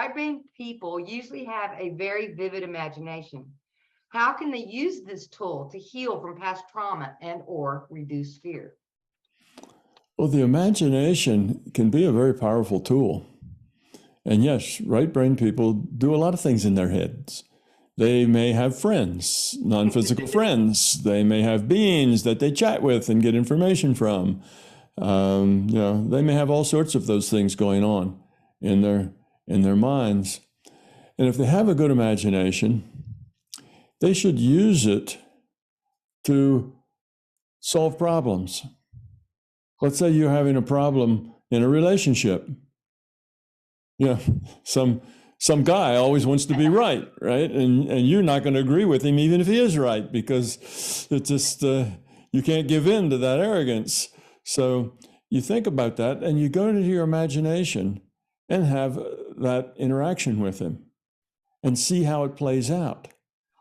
right-brain people usually have a very vivid imagination. How can they use this tool to heal from past trauma and or reduce fear? Well, the imagination can be a very powerful tool. And yes, right-brain people do a lot of things in their heads. They may have friends, non-physical friends. They may have beings that they chat with and get information from. They may have all sorts of those things going on in their minds. And if they have a good imagination, they should use it to solve problems. Let's say you're having a problem in a relationship. Some guy always wants to be right? And you're not going to agree with him even if he is right, because it's just, you can't give in to that arrogance. So you think about that and you go into your imagination and have that interaction with him and see how it plays out.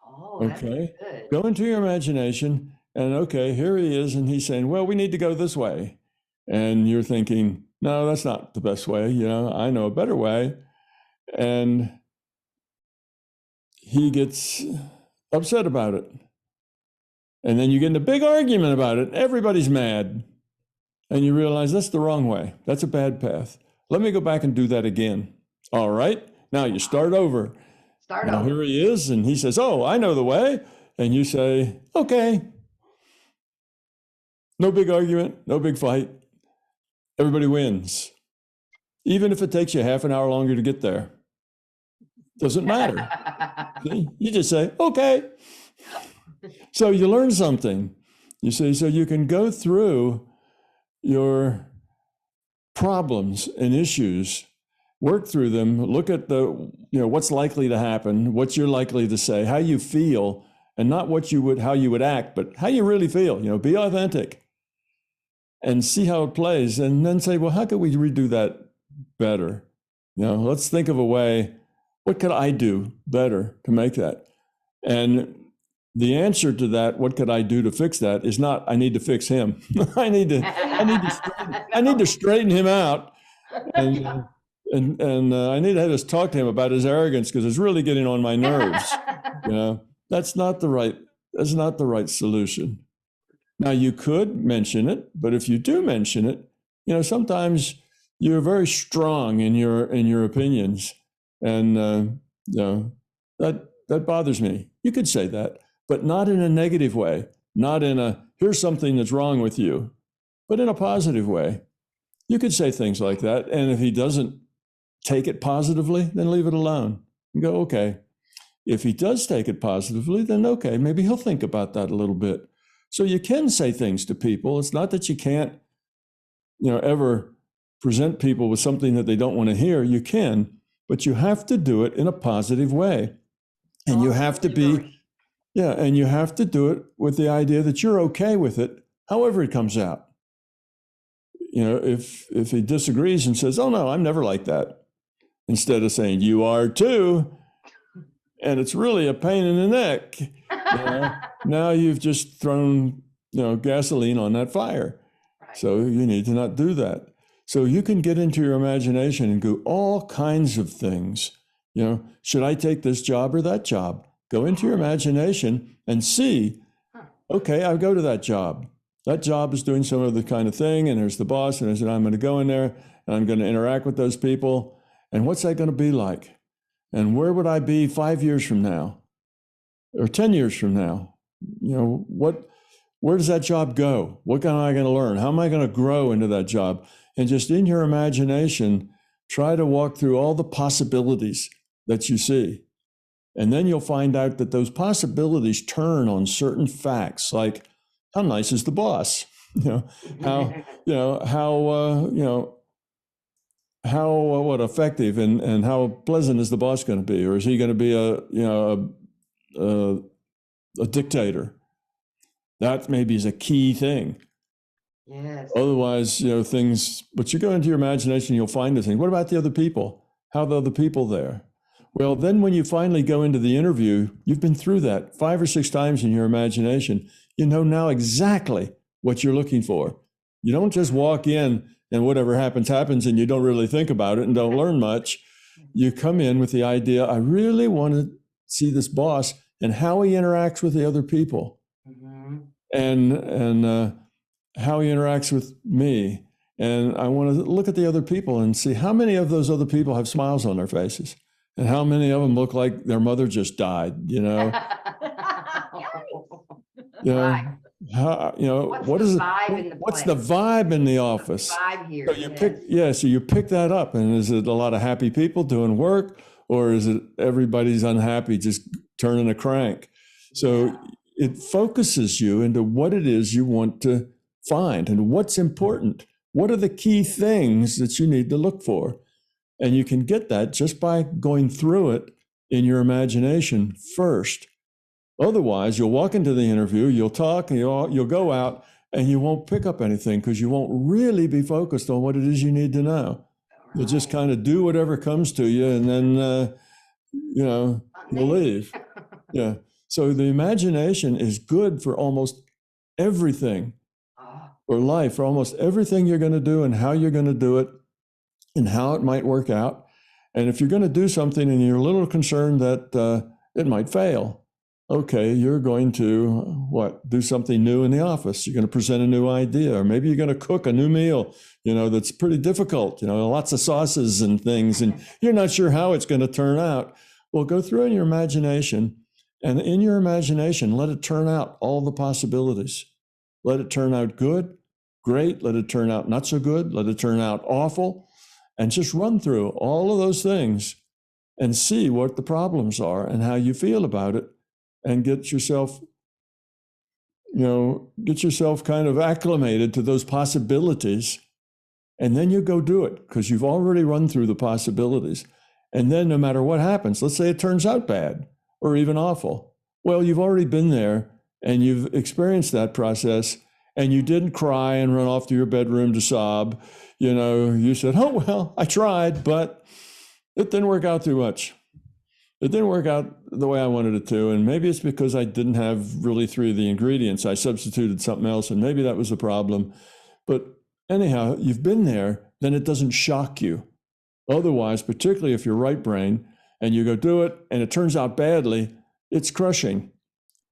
Oh, okay. Good. Go into your imagination and okay, here he is. And he's saying, well, we need to go this way. And you're thinking, no, that's not the best way. I know a better way. And he gets upset about it. And then you get in a big argument about it. Everybody's mad. And you realize that's the wrong way. That's a bad path. Let me go back and do that again. All right. Now you start over. Now here he is. And he says, oh, I know the way. And you say, okay. No big argument, no big fight. Everybody wins. Even if it takes you half an hour longer to get there. Doesn't matter. You just say, okay. So you learn something. You see, so you can go through your problems and issues, work through them, look at what's likely to happen, what you're likely to say, how you feel, and not how you would act, but how you really feel. Be authentic and see how it plays, and then say, well, how could we redo that better? Let's think of a way. What could I do better to make that? And the answer to that, what could I do to fix that, is not, I need to fix him. I need to straighten him out. And I need to just talk to him about his arrogance, because it's really getting on my nerves. That's not the right solution. Now you could mention it, but if you do mention it, sometimes you're very strong in your opinions. And that bothers me. You could say that, but not in a negative way, not in a, here's something that's wrong with you, but in a positive way. You could say things like that. And if he doesn't take it positively, then leave it alone and go, okay. If he does take it positively, then okay, maybe he'll think about that a little bit. So you can say things to people. It's not that you can't, ever present people with something that they don't want to hear. You can, but you have to do it in a positive way. And you have to and you have to do it with the idea that you're okay with it, however it comes out. If he disagrees and says, oh no, I'm never like that, instead of saying, you are too, and it's really a pain in the neck, now you've just thrown, gasoline on that fire. Right. So you need to not do that. So you can get into your imagination and do all kinds of things. Should I take this job or that job? Go into your imagination and see, okay, I'll go to that job. That job is doing some other kind of thing, and there's the boss, and I'm going to go in there, and I'm going to interact with those people, and what's that going to be like? And where would I be 5 years from now, or 10 years from now? Where does that job go? What am I going to learn? How am I going to grow into that job? And just in your imagination, try to walk through all the possibilities that you see. And then you'll find out that those possibilities turn on certain facts, like how nice is the boss? How effective and how pleasant is the boss going to be? Or is he going to be a dictator? That maybe is a key thing. Yes. Otherwise, things, but you go into your imagination, you'll find the thing. What about the other people? How are the other people there? Well, then when you finally go into the interview, you've been through that 5 or 6 times in your imagination. You know now exactly what you're looking for. You don't just walk in and whatever happens, happens, and you don't really think about it and don't learn much. You come in with the idea, I really want to see this boss and how he interacts with the other people, and how he interacts with me. And I want to look at the other people and see how many of those other people have smiles on their faces, and how many of them look like their mother just died, you know. You know, Right. how, you know, What's the vibe in the what's place? the vibe in the office? Vibe here. So you pick, so you pick that up, and is it a lot of happy people doing work, or is it everybody's unhappy, just turning a crank? So it focuses you into what it is you want to find and what's important. What are the key things that you need to look for? And you can get that just by going through it in your imagination first. Otherwise, you'll walk into the interview, you'll talk, and you'll go out, and you won't pick up anything because you won't really be focused on what it is you need to know. You'll just kind of do whatever comes to you, and then, you'll leave. Yeah. So the imagination is good for almost everything, for life, for almost everything you're going to do and how you're going to do it and how it might work out. And if you're going to do something and you're a little concerned that it might fail, okay, you're going to do something new in the office. You're going to present a new idea, or maybe you're going to cook a new meal, that's pretty difficult, lots of sauces and things, and you're not sure how it's going to turn out. Well, go through in your imagination, and in your imagination, let it turn out all the possibilities. Let it turn out good, great. Let it turn out not so good. Let it turn out awful. And just run through all of those things and see what the problems are and how you feel about it, and get yourself kind of acclimated to those possibilities. And then you go do it because you've already run through the possibilities. And then no matter what happens, let's say it turns out bad or even awful. Well, you've already been there and you've experienced that process, and you didn't cry and run off to your bedroom to sob. You said, oh, well, I tried, but it didn't work out too much. It didn't work out the way I wanted it to. And maybe it's because I didn't have really 3 of the ingredients. I substituted something else, and maybe that was the problem. But anyhow, you've been there, then it doesn't shock you. Otherwise, particularly if you're right brain and you go do it and it turns out badly, it's crushing.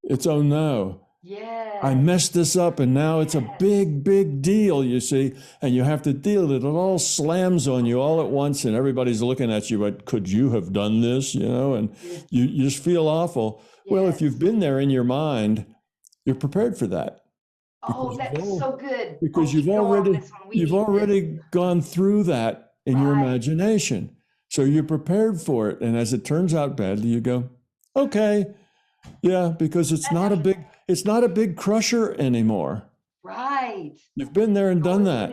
It's, oh no. Yeah. I messed this up, and now it's a big, big deal, you see, and you have to deal with it. It all slams on you all at once, and everybody's looking at you, but could you have done this, and you just feel awful. Yes. Well, if you've been there in your mind, you're prepared for that. Oh, that's so good. Because you've already gone through that in your imagination. So you're prepared for it. And as it turns out badly, you go, okay, yeah, because it's not a big crusher anymore. Right. You've been there and done that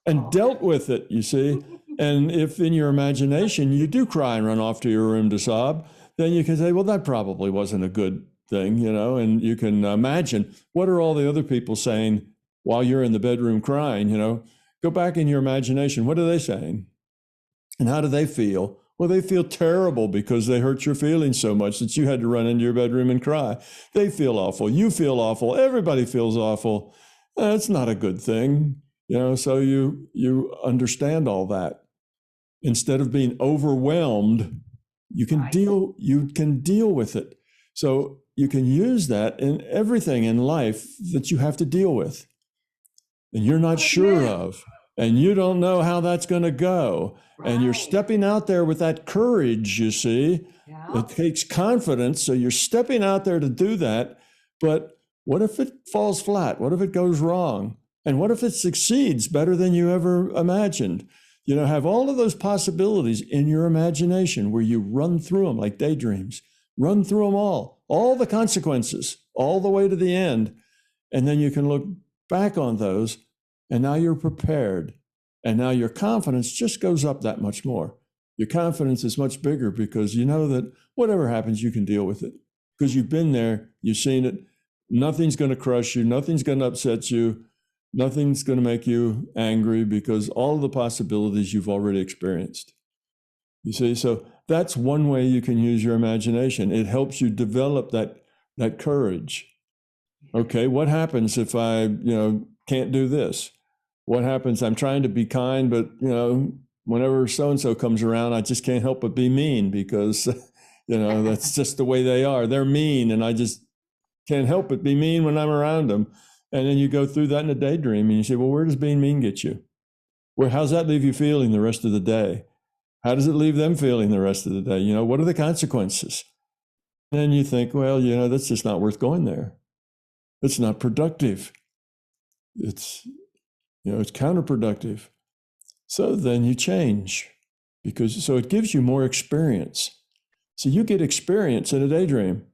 and dealt with it, you see. And if in your imagination you do cry and run off to your room to sob, then you can say, well, that probably wasn't a good thing, and you can imagine, what are all the other people saying while you're in the bedroom crying, Go back in your imagination. What are they saying? And how do they feel? Well, they feel terrible because they hurt your feelings so much that you had to run into your bedroom and cry. They feel awful. You feel awful. Everybody feels awful. It's not a good thing, so you understand all that. Instead of being overwhelmed, you can deal with it. So you can use that in everything in life that you have to deal with and you're not sure of, and you don't know how that's going to go. Right. And you're stepping out there with that courage, you see. Yeah. It takes confidence. So you're stepping out there to do that. But what if it falls flat? What if it goes wrong? And what if it succeeds better than you ever imagined? Have all of those possibilities in your imagination where you run through them like daydreams. Run through them all the consequences, all the way to the end. And then you can look back on those, and now you're prepared. And now your confidence just goes up that much more. Your confidence is much bigger because you know that whatever happens, you can deal with it. Because you've been there, you've seen it. Nothing's going to crush you. Nothing's going to upset you. Nothing's going to make you angry because all of the possibilities you've already experienced. You see, so that's one way you can use your imagination. It helps you develop that courage. Okay, what happens if I, can't do this? What happens? I'm trying to be kind, but, whenever so-and-so comes around, I just can't help but be mean because, that's just the way they are. They're mean, and I just can't help but be mean when I'm around them. And then you go through that in a daydream and you say, well, where does being mean get you? How's that leave you feeling the rest of the day? How does it leave them feeling the rest of the day? What are the consequences? And you think, well, that's just not worth going there. It's not productive. It's counterproductive. So then you change so it gives you more experience. So you get experience in a daydream.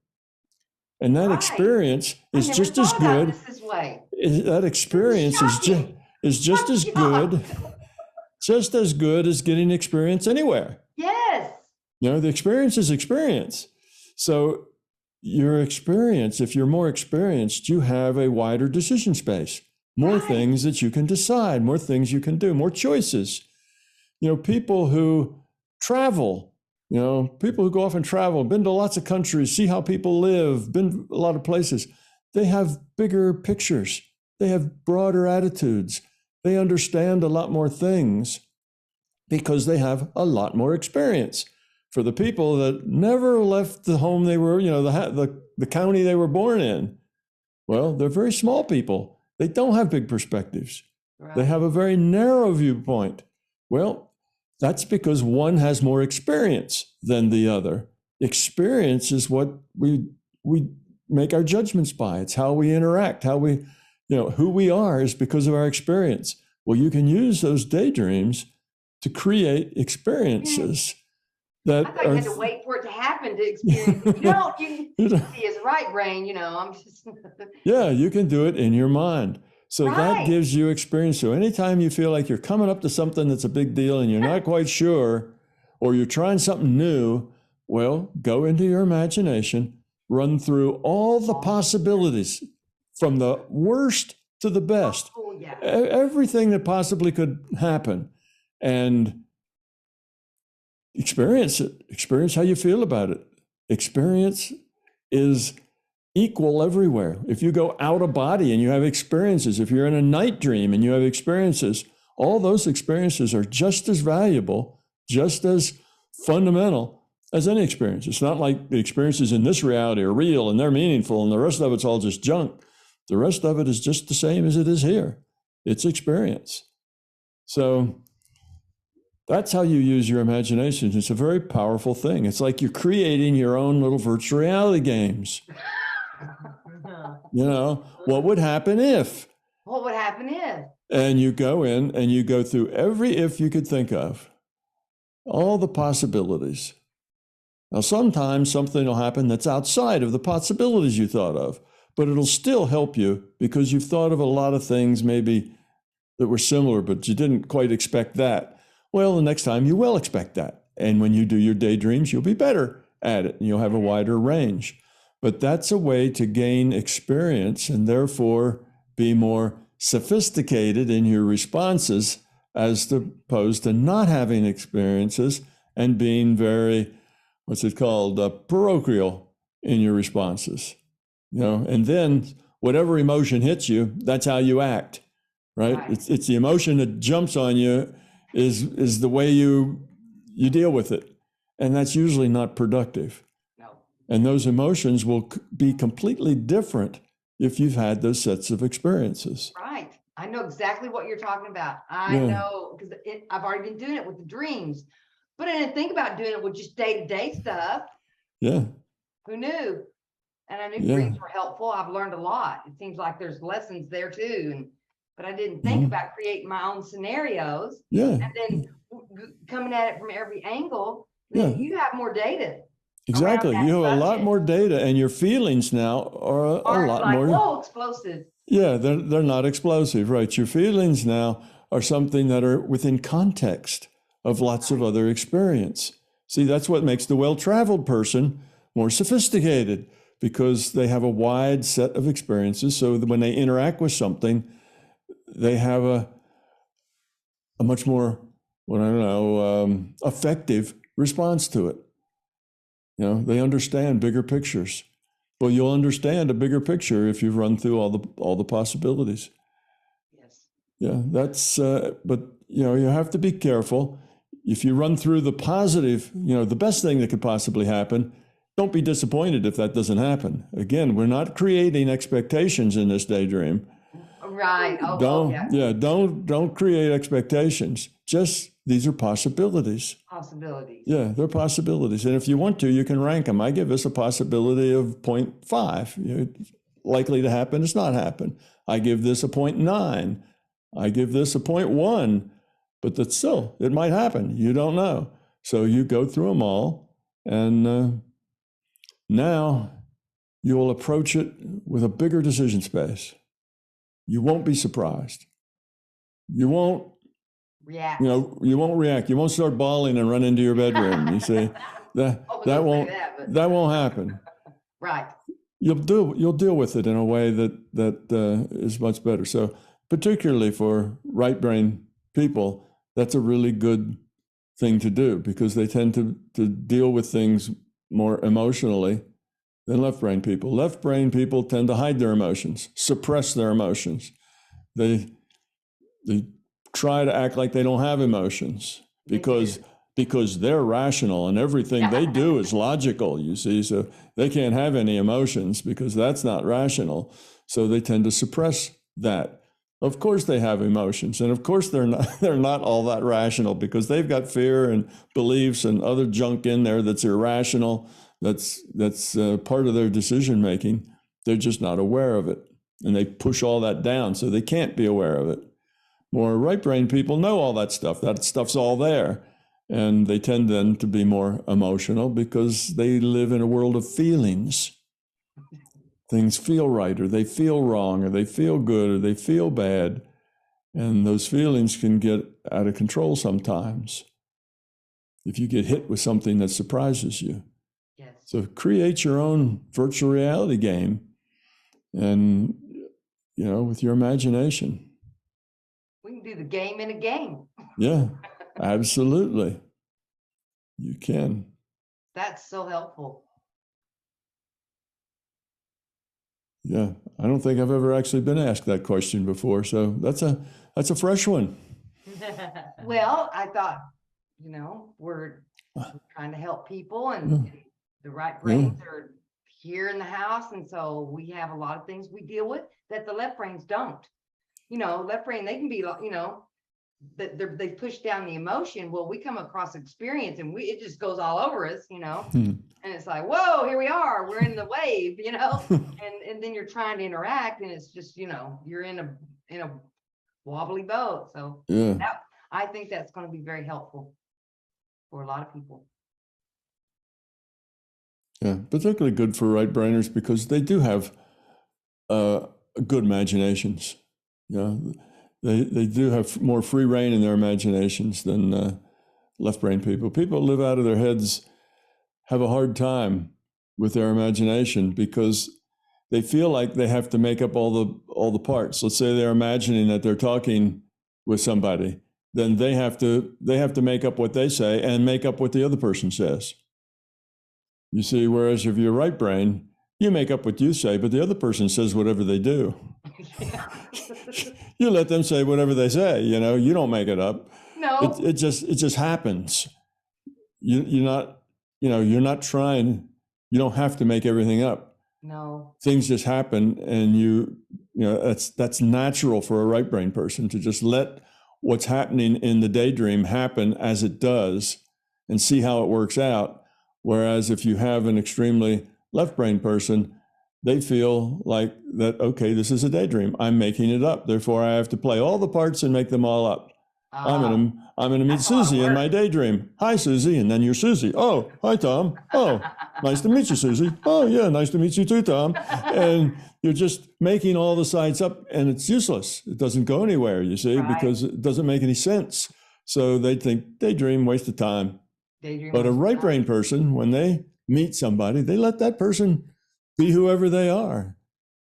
And that experience is just as good. That experience is just as good, just as good as getting experience anywhere. Yes. The experience is experience. So your experience, if you're more experienced, you have a wider decision space, more things that you can decide, more things you can do, more choices. People who travel, people who go off and travel, been to lots of countries, see how people live, been a lot of places, they have bigger pictures. They have broader attitudes. They understand a lot more things because they have a lot more experience. For the people that never left the home they were, the county they were born in, well, they're very small people. They don't have big perspectives. Right. They have a very narrow viewpoint. Well, that's because one has more experience than the other. Experience is what we make our judgments by. It's how we interact, who we are is because of our experience. Well, you can use those daydreams to create experiences. I thought you had to wait for it to happen to experience. You see his right brain, I'm just. Yeah, you can do it in your mind. So that gives you experience. So anytime you feel like you're coming up to something that's a big deal and you're not quite sure, or you're trying something new, well, go into your imagination, run through all the possibilities from the worst to the best, everything that possibly could happen, and experience it. Experience how you feel about it. Experience is equal everywhere. If you go out of body and you have experiences, if you're in a night dream and you have experiences, all those experiences are just as valuable, just as fundamental as any experience. It's not like the experiences in this reality are real and they're meaningful and the rest of it's all just junk. The rest of it is just the same as it is here. It's experience. So that's how you use your imagination. It's a very powerful thing. It's like you're creating your own little virtual reality games. What would happen if? What would happen if? And you go in and you go through every if you could think of, all the possibilities. Now, sometimes something will happen that's outside of the possibilities you thought of, but it'll still help you because you've thought of a lot of things maybe that were similar, but you didn't quite expect that. Well, the next time you will expect that. And when you do your daydreams, you'll be better at it and you'll have a wider range. But that's a way to gain experience and therefore be more sophisticated in your responses as opposed to not having experiences and being very, parochial in your responses. And then whatever emotion hits you, that's how you act, right? It's the emotion that jumps on you is the way you deal with it. And that's usually not productive. And those emotions will be completely different if you've had those sets of experiences. Right. I know exactly what you're talking about. I know because I've already been doing it with the dreams, but I didn't think about doing it with just day-to-day stuff. Yeah. Who knew? And I knew dreams were helpful. I've learned a lot. It seems like there's lessons there too. But I didn't think about creating my own scenarios. Yeah. And then coming at it from every angle, you have more data. Exactly. You have a lot more data, and your feelings now are a lot more. Whoa, explosive. Yeah, they're not explosive, right? Your feelings now are something that are within context of lots of other experience. See, that's what makes the well-traveled person more sophisticated, because they have a wide set of experiences. So that when they interact with something, they have a much more, effective response to it. They understand bigger pictures. Well, you'll understand a bigger picture if you've run through all the possibilities. Yes. Yeah, that's. But you have to be careful. if you run through the positive, the best thing that could possibly happen, don't be disappointed if that doesn't happen. Again, we're not creating expectations in this daydream. Right. Oh, yeah. Don't create expectations. Just these are possibilities. Possibilities. Yeah, they're possibilities. And if you want to, you can rank them. I give this a possibility of 0.5. Likely to happen, it's not happen. I give this a 0.9. I give this a 0.1. But that's still, it might happen. You don't know. So you go through them all. And now you will approach it with a bigger decision space. You won't be surprised. You won't react. You won't react. You won't start bawling and run into your bedroom. You see, that won't happen. Right. You'll deal with it in a way that is much better. So particularly for right brain people, that's a really good thing to do because they tend to deal with things more emotionally than left brain people. Left brain people tend to hide their emotions, suppress their emotions. They try to act like they don't have emotions because they're rational and everything they do is logical, you see. So they can't have any emotions because that's not rational. So they tend to suppress that. Of course they have emotions, and of course they're not all that rational because they've got fear and beliefs and other junk in there that's irrational. That's part of their decision making. They're just not aware of it, and they push all that down so they can't be aware of it. More right brain people know all that stuff. That stuff's all there, and they tend then to be more emotional because they live in a world of feelings. Things feel right, or they feel wrong, or they feel good, or they feel bad. And those feelings can get out of control sometimes if you get hit with something that surprises you. Yes. So create your own virtual reality game and, with your imagination. We can do the game in a game. Yeah, absolutely. You can. That's so helpful. Yeah, I don't think I've ever actually been asked that question before, so that's a fresh one. Well, I thought, we're trying to help people, and the right brains are here in the house, and so we have a lot of things we deal with that the left brains don't. Left brain, they can be, that they push down the emotion. Well, we come across experience, and it just goes all over us, and it's like, whoa, here we are, we're in the wave, and then you're trying to interact, and it's just, you're in a wobbly boat. So I think that's going to be very helpful for a lot of people. Yeah, particularly good for right brainers because they do have good imaginations. They do have more free reign in their imaginations than left brain people. People who live out of their heads have a hard time with their imagination because they feel like they have to make up all the parts. Let's say they're imagining that they're talking with somebody, then they have to make up what they say and make up what the other person says. You see, whereas if you're right brain, you make up what you say, but the other person says whatever they do. You let them say whatever they say, you don't make it up. No. It just happens. You're not trying, you don't have to make everything up. No. Things just happen, and that's natural for a right brain person to just let what's happening in the daydream happen as it does and see how it works out. Whereas if you have an extremely left brain person, they feel like that, okay, this is a daydream. I'm making it up. Therefore, I have to play all the parts and make them all up. I'm gonna meet Susie in my daydream. Hi, Susie, and then you're Susie. Oh, hi, Tom. Oh, nice to meet you, Susie. Oh, yeah, nice to meet you too, Tom. And you're just making all the sides up, and it's useless. It doesn't go anywhere, you see, because it doesn't make any sense. So they think daydream, waste of time. But a right brain person, when they meet somebody, they let that person be whoever they are.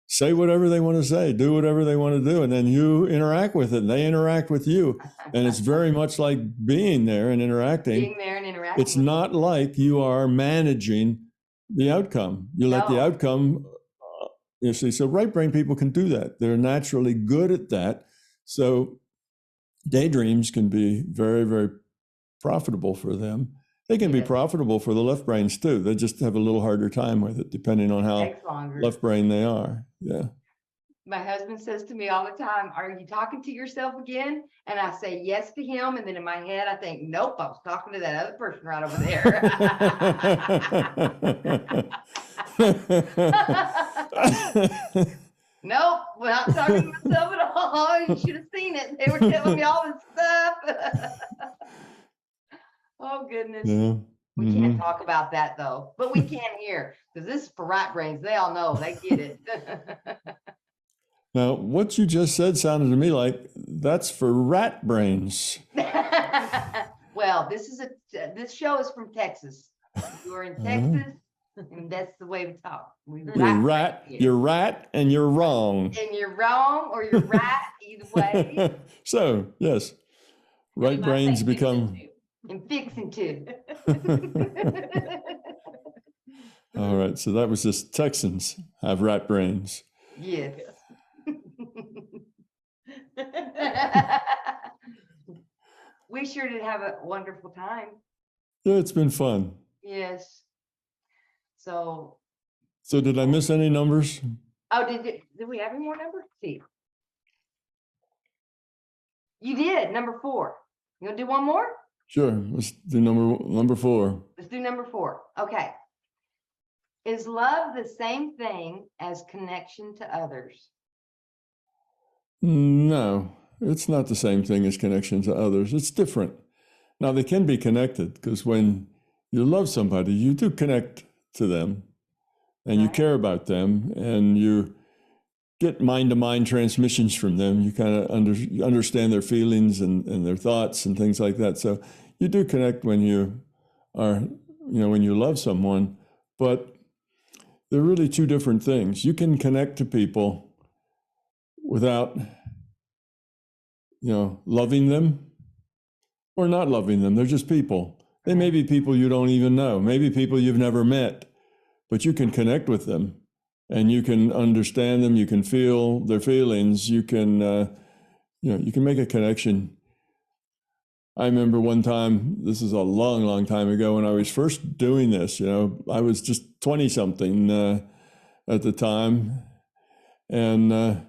Say whatever they want to say, do whatever they want to do, and then you interact with it, and they interact with you. And it's very much like being there and interacting. Being there and interacting. It's not like you are managing the outcome. You let the outcome, you see, so right brain people can do that. They're naturally good at that. So daydreams can be very, very profitable for them. They can be profitable for the left brains too. They just have a little harder time with it, depending on how left brain they are. Yeah. My husband says to me all the time, "Are you talking to yourself again?" And I say yes to him. And then in my head, I think, nope, I was talking to that other person right over there. Nope, we're not talking to myself at all. You should have seen it. They were telling me all this stuff. Oh, goodness. Yeah. We can't talk about that, though. But we can here, because this is for right brains. They all know. They get it. Now, what you just said sounded to me like that's for rat brains. Well, this show is from Texas. You're in Texas, and that's the way we talk. You're right, and you're wrong. And you're wrong, or you're right, either way. So, yes, right brains become... And fixing to. All right, so that was just Texans have rat brains. Yes. We sure did have a wonderful time. Yeah, it's been fun. Yes. So did I miss any numbers? Oh, did we have any more numbers? See. You did, number 4. You gonna do one more? Sure, let's do number 4. Let's do number 4. Okay. Is love the same thing as connection to others? No, it's not the same thing as connection to others. It's different. Now, they can be connected because when you love somebody, you do connect to them and you care about them and you get mind-to-mind transmissions from them. You kind of understand their feelings and their thoughts and things like that. So you do connect when you are, when you love someone, but they're really two different things. You can connect to people without, loving them or not loving them. They're just people. They may be people you don't even know, maybe people you've never met, but you can connect with them and you can understand them. You can feel their feelings. You can, you can make a connection. I remember one time, this is a long, long time ago, when I was first doing this, I was just 20 something at the time. And I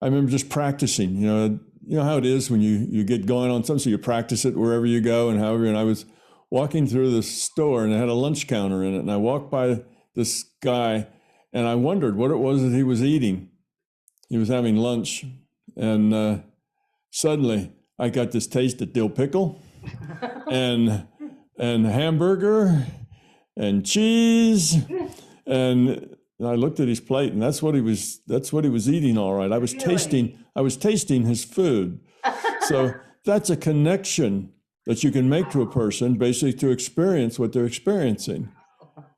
remember just practicing, you know how it is when you get going on something, so you practice it wherever you go and however. And I was walking through the store and it had a lunch counter in it. And I walked by this guy and I wondered what it was that he was eating. He was having lunch. And suddenly I got this taste of dill pickle and hamburger and cheese. And I looked at his plate and that's what he was eating. All right. I was tasting his food. So that's a connection that you can make to a person, basically to experience what they're experiencing.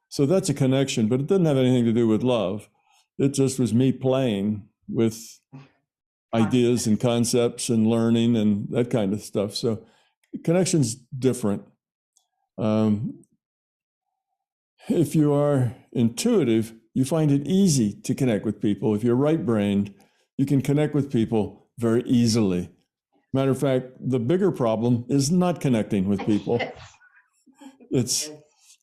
So that's a connection, but it doesn't have anything to do with love. It just was me playing with ideas and concepts and learning and that kind of stuff. So connection's different. If you are intuitive, you find it easy to connect with people. If you're right-brained, you can connect with people very easily. Matter of fact, the bigger problem is not connecting with people. It's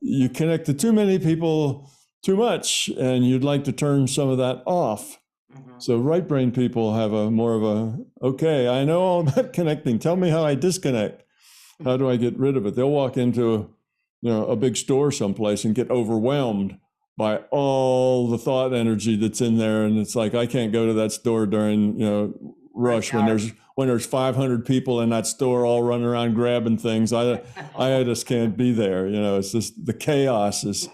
you connect to too many people too much, and you'd like to turn some of that off. So right-brain people have okay, I know all about connecting. Tell me how I disconnect. How do I get rid of it? They'll walk into a big store someplace and get overwhelmed by all the thought energy that's in there. And it's like, I can't go to that store during, rush when there's 500 people in that store all running around grabbing things. I just can't be there. It's just the chaos is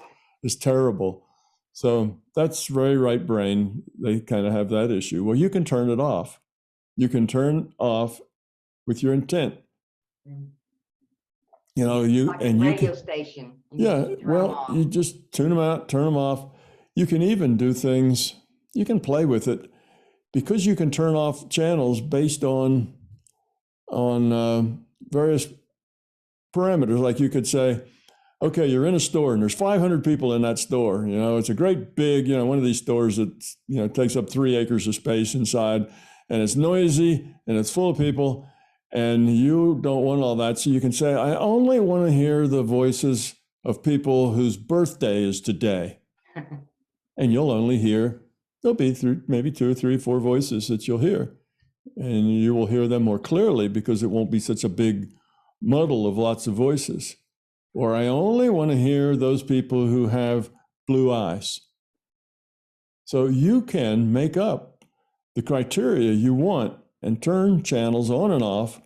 terrible. So that's very right brain. They kind of have that issue. Well, you can turn it off. You can turn off with your intent. Radio station. You just tune them out, turn them off. You can even do things, you can play with it because you can turn off channels based on various parameters. Like you could say, okay, you're in a store and there's 500 people in that store. It's a great big, one of these stores that, takes up 3 acres of space inside and it's noisy and it's full of people. And you don't want all that. So you can say, I only want to hear the voices of people whose birthday is today. And you'll only hear, there'll be maybe 2 or 3 or 4 voices that you'll hear. And you will hear them more clearly because it won't be such a big muddle of lots of voices. Or I only want to hear those people who have blue eyes. So you can make up the criteria you want and turn channels on and off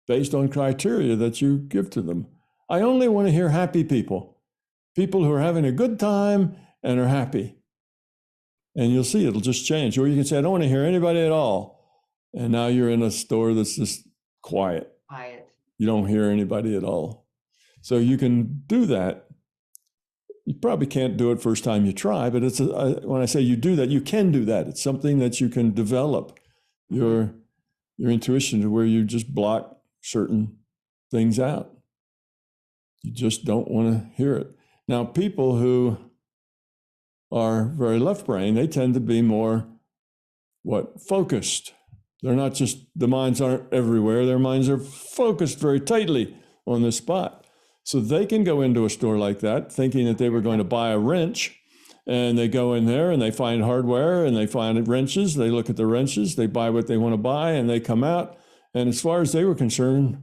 based on criteria that you give to them. I only want to hear happy people, people who are having a good time and are happy. And you'll see it'll just change. Or you can say, I don't want to hear anybody at all. And now you're in a store that's just quiet. You don't hear anybody at all. So you can do that. You probably can't do it first time you try, but when I say you do that, you can do that. It's something that you can develop your intuition to where you just block certain things out. You just don't want to hear it. Now, people who are very left brain, they tend to be more focused. They're not just, the minds aren't everywhere. Their minds are focused very tightly on this spot. So they can go into a store like that thinking that they were going to buy a wrench, and they go in there and they find hardware and they find wrenches. They look at the wrenches, they buy what they want to buy, and they come out. And as far as they were concerned,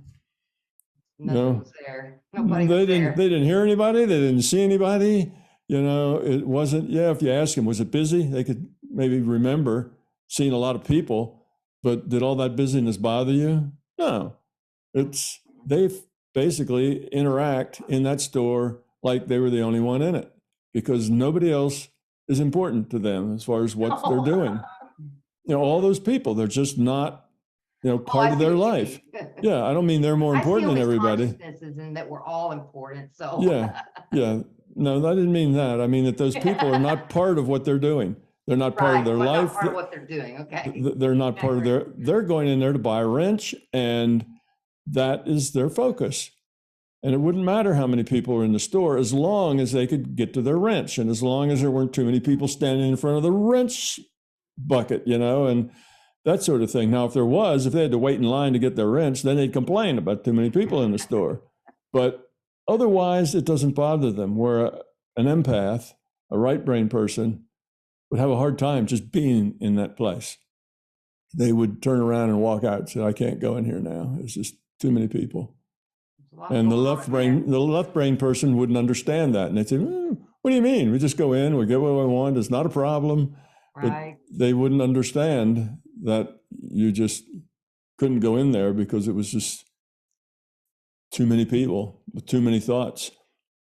nothing was there. Nobody was there. They didn't hear anybody. They didn't see anybody. It wasn't, if you ask them, was it busy? They could maybe remember seeing a lot of people, but did all that busyness bother you? No. They basically interact in that store like they were the only one in it because nobody else is important to them as far as what they're doing. All those people, they're just not, part of their life. Yeah, I don't mean they're more important than everybody. And that we're all important. So yeah. No, I didn't mean that. I mean that those people are not part of what they're doing. They're not part of their life. Not part of what they're doing. Okay. They're not part of they're going in there to buy a wrench, and that is their focus. And it wouldn't matter how many people are in the store as long as they could get to their wrench, and as long as there weren't too many people standing in front of the wrench bucket, and that sort of thing. Now, if they had to wait in line to get their wrench, then they'd complain about too many people in the store. But otherwise, it doesn't bother them, where an empath, a right brain person, would have a hard time just being in that place. They would turn around and walk out and say, I can't go in here now. It's just too many people. And the left brain person wouldn't understand that. And they'd say, what do you mean? We just go in, we get what we want. It's not a problem. Right. But they wouldn't understand that you just couldn't go in there because it was just too many people with too many thoughts,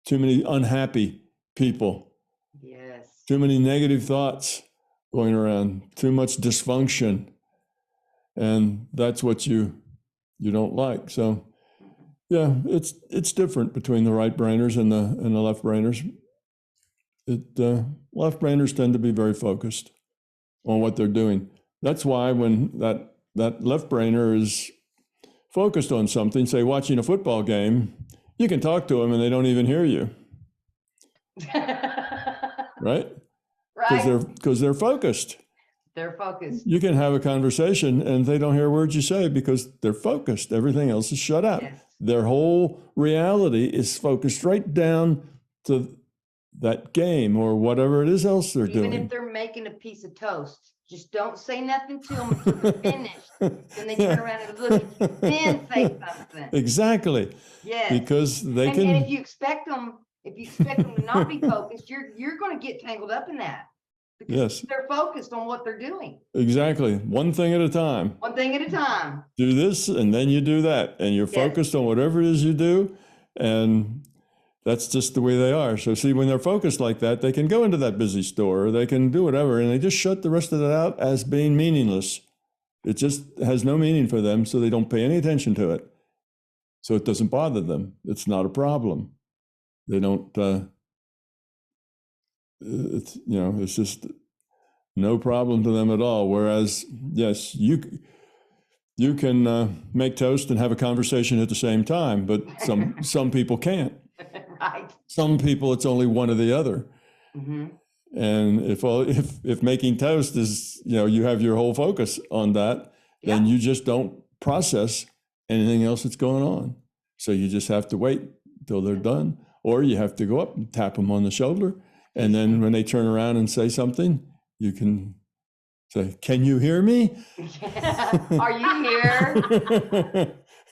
too many unhappy people. Yes. Too many negative thoughts going around, too much dysfunction. And that's what you don't like. So yeah, it's different between the right brainers and the left brainers. Left brainers tend to be very focused on what they're doing. That's why when that left brainer is focused on something, say watching a football game, you can talk to them and they don't even hear you. Right? Because they're focused. They're focused. You can have a conversation and they don't hear words you say because they're focused. Everything else is shut out. Yes. Their whole reality is focused right down to that game or whatever it is else they're doing. Even if they're making a piece of toast, just don't say nothing to them until they're finished. Then they turn around and look at you, then say something. Exactly. Yes. Because they and if you expect them to not be focused, you're going to get tangled up in that. Because they're focused on what they're doing. Exactly. One thing at a time. One thing at a time. Do this and then you do that. And you're focused on whatever it is you do. And that's just the way they are. So see, when they're focused like that, they can go into that busy store or they can do whatever. And they just shut the rest of it out as being meaningless. It just has no meaning for them. So they don't pay any attention to it. So it doesn't bother them. It's not a problem. They don't... it's just no problem to them at all. Whereas, yes, you can make toast and have a conversation at the same time, but some people can't. Right. Some people, it's only one or the other. Mm-hmm. And if making toast is, you have your whole focus on that, then you just don't process anything else that's going on. So you just have to wait till they're done, or you have to go up and tap them on the shoulder. And then when they turn around and say something, you can say, "Can you hear me? Are you here?"